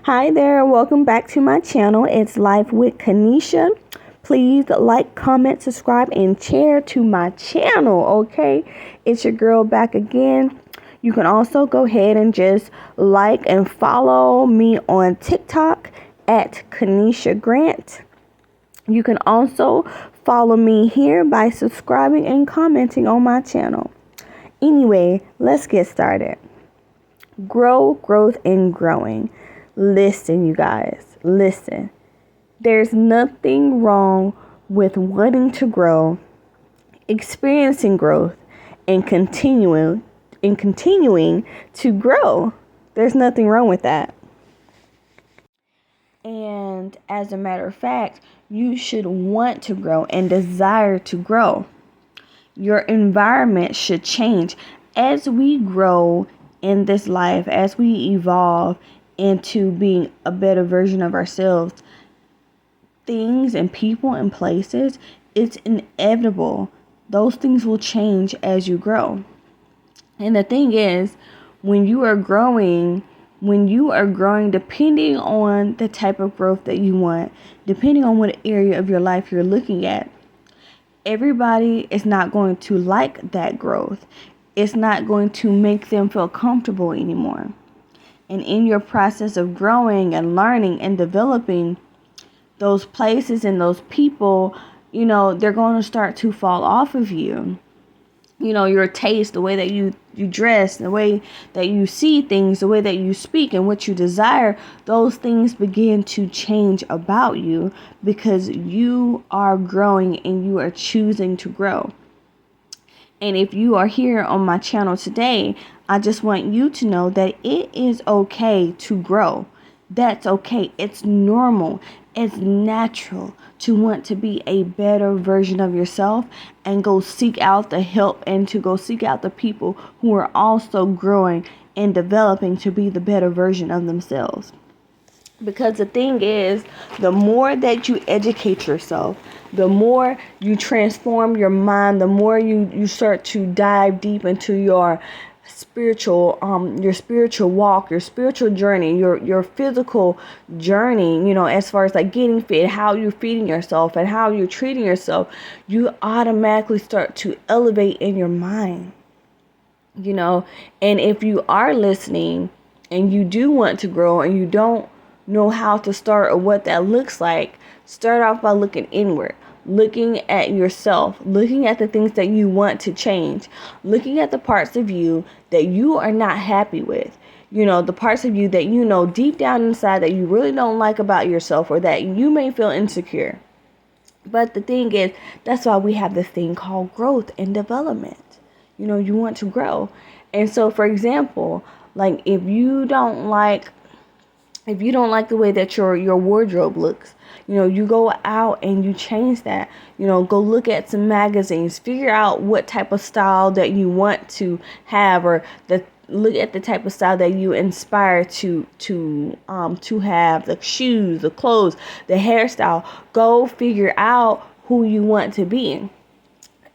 Hi there, welcome back to my channel. It's Life with Kanisha. Please like, comment, subscribe, and share to my channel, okay? It's your girl back again. You can also go ahead and just like and follow me on TikTok at Kanisha Grant. You can also follow me here by subscribing and commenting on my channel. Anyway, let's get started. Growth, and growing. Listen, you guys, listen. There's nothing wrong with wanting to grow, experiencing growth, and continuing to grow. There's nothing wrong with that. And as a matter of fact, you should want to grow and desire to grow. Your environment should change as we grow in this life, as we evolve into being a better version of ourselves. Things and people and places, it's inevitable. Those things will change as you grow. And the thing is, when you are growing, depending on the type of growth that you want, depending on what area of your life you're looking at, everybody is not going to like that growth. It's not going to make them feel comfortable anymore. And in your process of growing and learning and developing, those places and those people, they're going to start to fall off of you. Your taste, the way that you dress, the way that you see things, the way that you speak and what you desire, those things begin to change about you because you are growing and you are choosing to grow. And if you are here on my channel today, I just want you to know that it is okay to grow. That's okay. It's normal. It's natural to want to be a better version of yourself and go seek out the help and to go seek out the people who are also growing and developing to be the better version of themselves. Because the thing is, the more that you educate yourself, the more you transform your mind, the more you start to dive deep into your spiritual walk, your spiritual journey, your physical journey, as far as like getting fit, how you're feeding yourself and how you're treating yourself, you automatically start to elevate in your mind, and if you are listening and you do want to grow and you don't know how to start or what that looks like, start off by looking inward, looking at yourself, looking at the things that you want to change, looking at the parts of you that you are not happy with, the parts of you that deep down inside that you really don't like about yourself or that you may feel insecure. But the thing is, that's why we have this thing called growth and development. You want to grow. And so, for example, like if you don't like the way that your wardrobe looks, you go out and you change that. Go look at some magazines, figure out what type of style that you want to have, or look at the type of style that you inspire to have, the shoes, the clothes, the hairstyle. Go figure out who you want to be.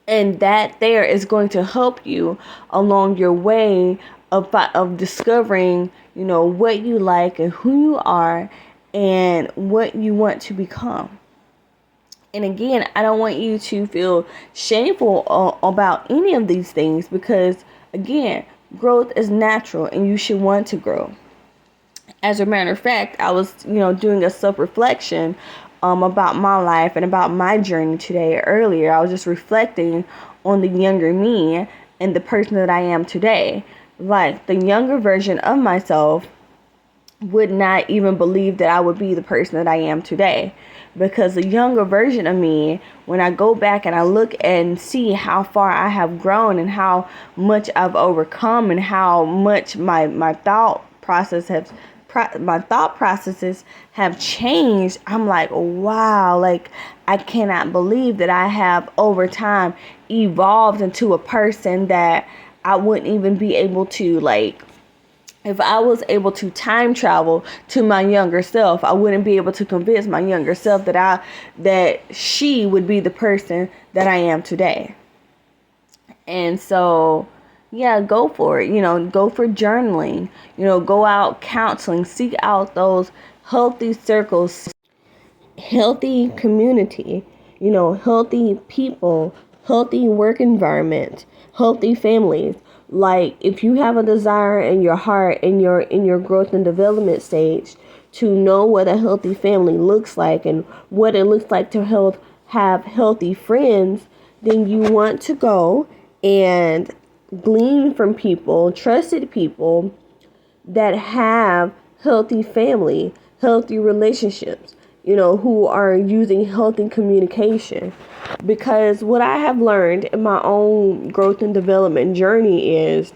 And that there is going to help you along your way of discovering, what you like and who you are and what you want to become. And again, I don't want you to feel shameful about any of these things because, again, growth is natural and you should want to grow. As a matter of fact, I was, doing a self-reflection about my life and about my journey today. Earlier, I was just reflecting on the younger me and the person that I am today. Like, the younger version of myself would not even believe that I would be the person that I am today. Because the younger version of me, when I go back and I look and see how far I have grown and how much I've overcome and how much my thought processes have changed, I'm like, wow, like I cannot believe that I have over time evolved into a person that I wouldn't even be able to, like, if I was able to time travel to my younger self, I wouldn't be able to convince my younger self that she would be the person that I am today. And so, yeah, go for it. Go for journaling. Go out counseling. Seek out those healthy circles, healthy community, healthy people, healthy work environment, healthy families. Like, if you have a desire in your heart, in your growth and development stage, to know what a healthy family looks like and what it looks like to have healthy friends, then you want to go and glean from people, trusted people that have healthy family, healthy relationships, who are using healthy communication. Because what I have learned in my own growth and development journey is,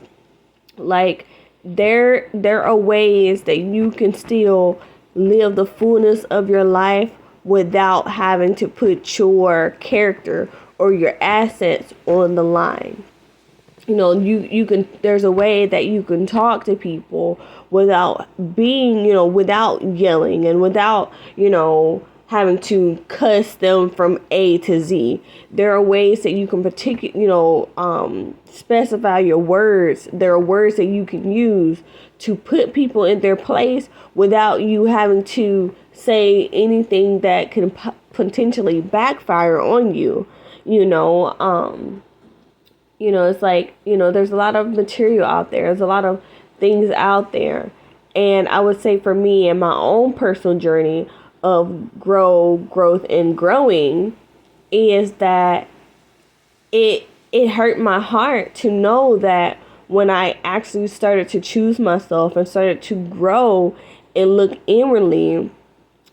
like, there are ways that you can still live the fullness of your life without having to put your character or your assets on the line. You can, there's a way that you can talk to people without being, without yelling and without, having to cuss them from A to Z. There are ways that you can specify your words. There are words that you can use to put people in their place without you having to say anything that can potentially backfire on you. It's like, there's a lot of material out there. There's a lot of things out there. And I would say, for me, in my own personal journey of growth and growing, is that it hurt my heart to know that when I actually started to choose myself and started to grow and look inwardly,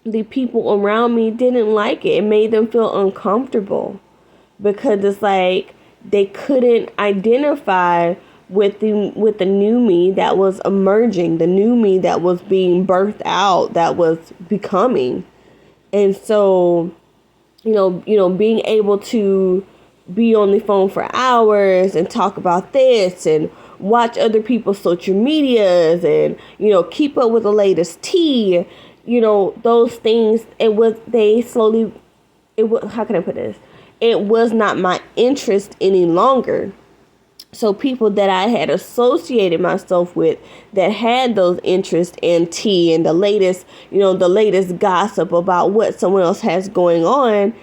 the people around me didn't like it. It made them feel uncomfortable, because it's like they couldn't identify with the new me that was emerging, the new me that was being birthed out, that was becoming. And so, being able to be on the phone for hours and talk about this and watch other people's social medias and, keep up with the latest tea, those things, how can I put this? It was not my interest any longer. So people that I had associated myself with that had those interests in tea and the latest gossip about what someone else has going on,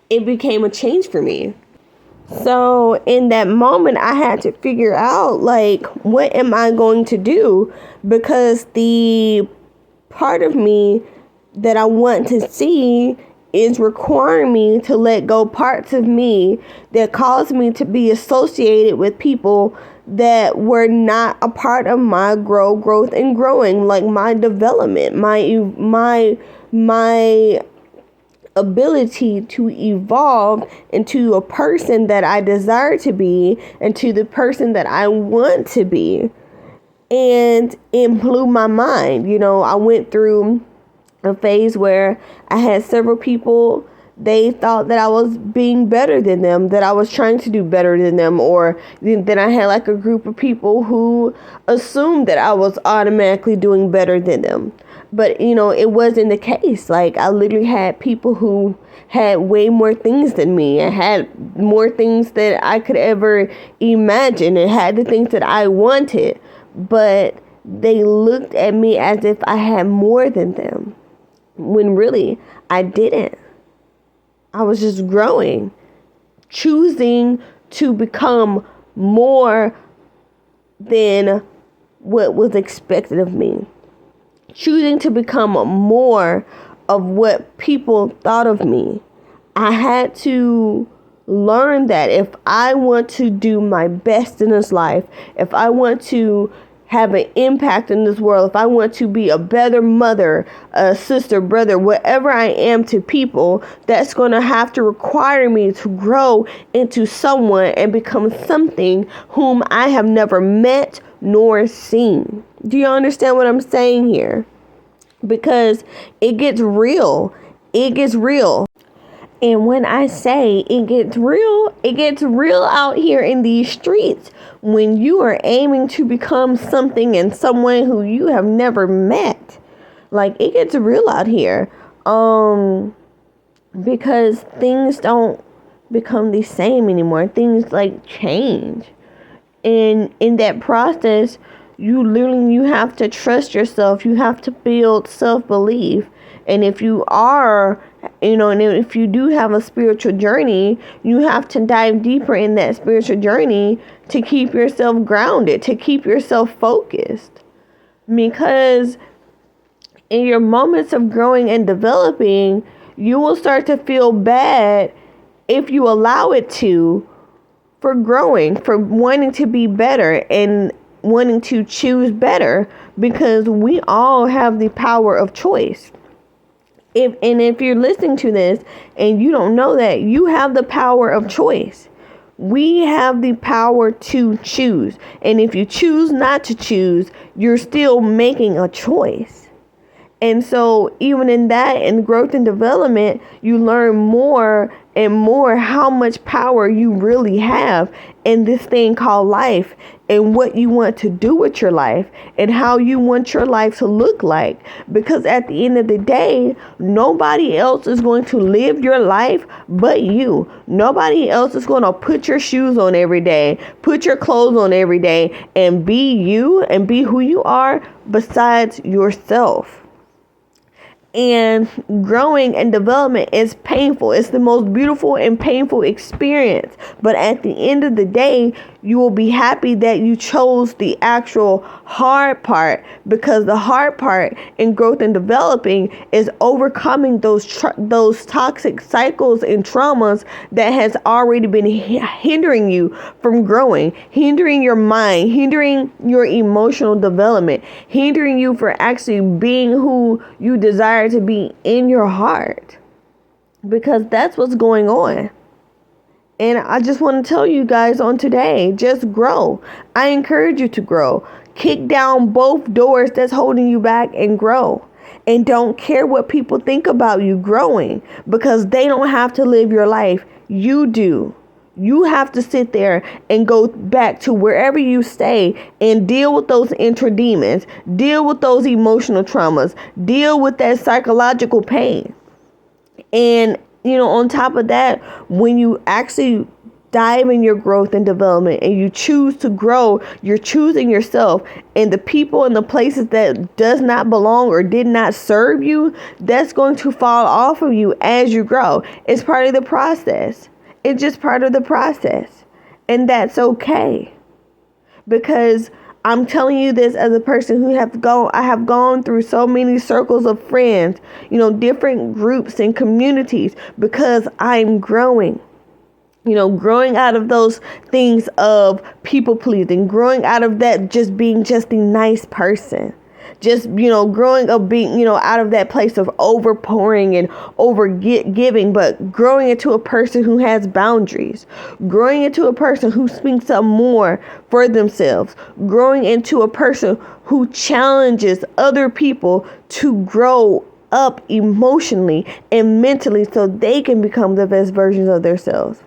it became a change for me. So in that moment, I had to figure out, like, what am I going to do? Because the part of me that I want to see is requiring me to let go parts of me that caused me to be associated with people that were not a part of my growth and growing, like my development, my ability to evolve into a person that I desire to be and to the person that I want to be. And it blew my mind. I went through a phase where I had several people, they thought that I was being better than them, that I was trying to do better than them, or then I had like a group of people who assumed that I was automatically doing better than them. But, it wasn't the case. Like, I literally had people who had way more things than me and had more things that I could ever imagine and had the things that I wanted. But they looked at me as if I had more than them, when really I didn't. I was just growing, choosing to become more than what was expected of me, choosing to become more of what people thought of me. I had to learn that if I want to do my best in this life, if I want to have an impact in this world, if I want to be a better mother, a sister, brother, whatever I am to people, that's going to have to require me to grow into someone and become something whom I have never met nor seen. Do you understand what I'm saying here? Because it gets real. It gets real. And when I say it gets real out here in these streets when you are aiming to become something and someone who you have never met. Like, it gets real out here. Because things don't become the same anymore. Things like change. And in that process, you have to trust yourself. You have to build self-belief. And if you are, and if you do have a spiritual journey, you have to dive deeper in that spiritual journey to keep yourself grounded, to keep yourself focused. Because in your moments of growing and developing, you will start to feel bad if you allow it to, for growing, for wanting to be better and wanting to choose better, because we all have the power of choice. If you're listening to this and you don't know that, you have the power of choice. We have the power to choose. And if you choose not to choose, you're still making a choice. And so even in that, in growth and development, you learn more and more how much power you really have in this thing called life, and what you want to do with your life and how you want your life to look like. Because at the end of the day, nobody else is going to live your life but you. Nobody else is going to put your shoes on every day, put your clothes on every day, and be you and be who you are besides yourself. And growing and development is painful. It's the most beautiful and painful experience. But at the end of the day, you will be happy that you chose the actual hard part, because the hard part in growth and developing is overcoming those toxic cycles and traumas that has already been hindering you from growing, hindering your mind, hindering your emotional development, hindering you for actually being who you desire to be in your heart, because that's what's going on. And I just want to tell you guys on today, just grow. I encourage you to grow. Kick down both doors that's holding you back and grow. And don't care what people think about you growing, because they don't have to live your life. You do. You have to sit there and go back to wherever you stay and deal with those inner demons, deal with those emotional traumas, deal with that psychological pain. And, on top of that, when you actually dive in your growth and development and you choose to grow, you're choosing yourself, and the people and the places that does not belong or did not serve you, that's going to fall off of you as you grow. It's part of the process. It's just part of the process. And that's okay. Because I'm telling you this as a person who I have gone through so many circles of friends, different groups and communities, because I'm growing. Growing out of those things of people pleasing, growing out of that just being just a nice person. Just, growing up, being, out of that place of overpouring and giving, but growing into a person who has boundaries, growing into a person who speaks up more for themselves, growing into a person who challenges other people to grow up emotionally and mentally so they can become the best versions of themselves.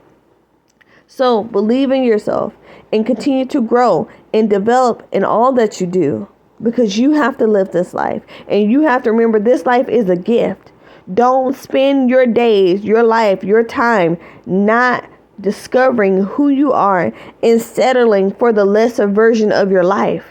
So believe in yourself and continue to grow and develop in all that you do. Because you have to live this life, and you have to remember this life is a gift. Don't spend your days, your life, your time not discovering who you are and settling for the lesser version of your life.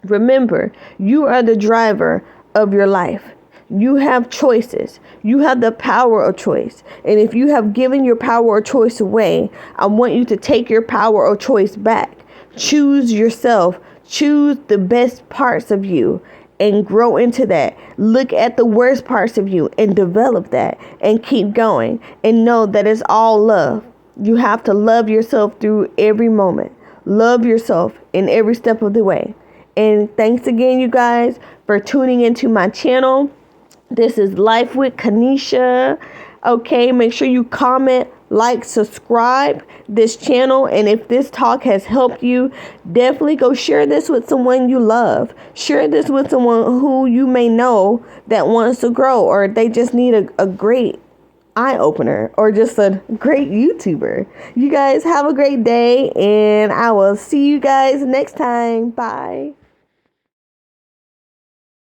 Remember, you are the driver of your life. You have choices. You have the power of choice. And if you have given your power of choice away, I want you to take your power of choice back. Choose yourself. Choose the best parts of you and grow into that. Look at the worst parts of you and develop that and keep going, and know that it's all love. You have to love yourself through every moment. Love yourself in every step of the way. And thanks again, you guys, for tuning into my channel. This is Life with Kanisha. Okay, make sure you comment, like, subscribe this channel. And if this talk has helped you, definitely go share this with someone you love. Share this with someone who you may know that wants to grow, or they just need a great eye opener, or just a great YouTuber. You guys have a great day, and I will see you guys next time. Bye.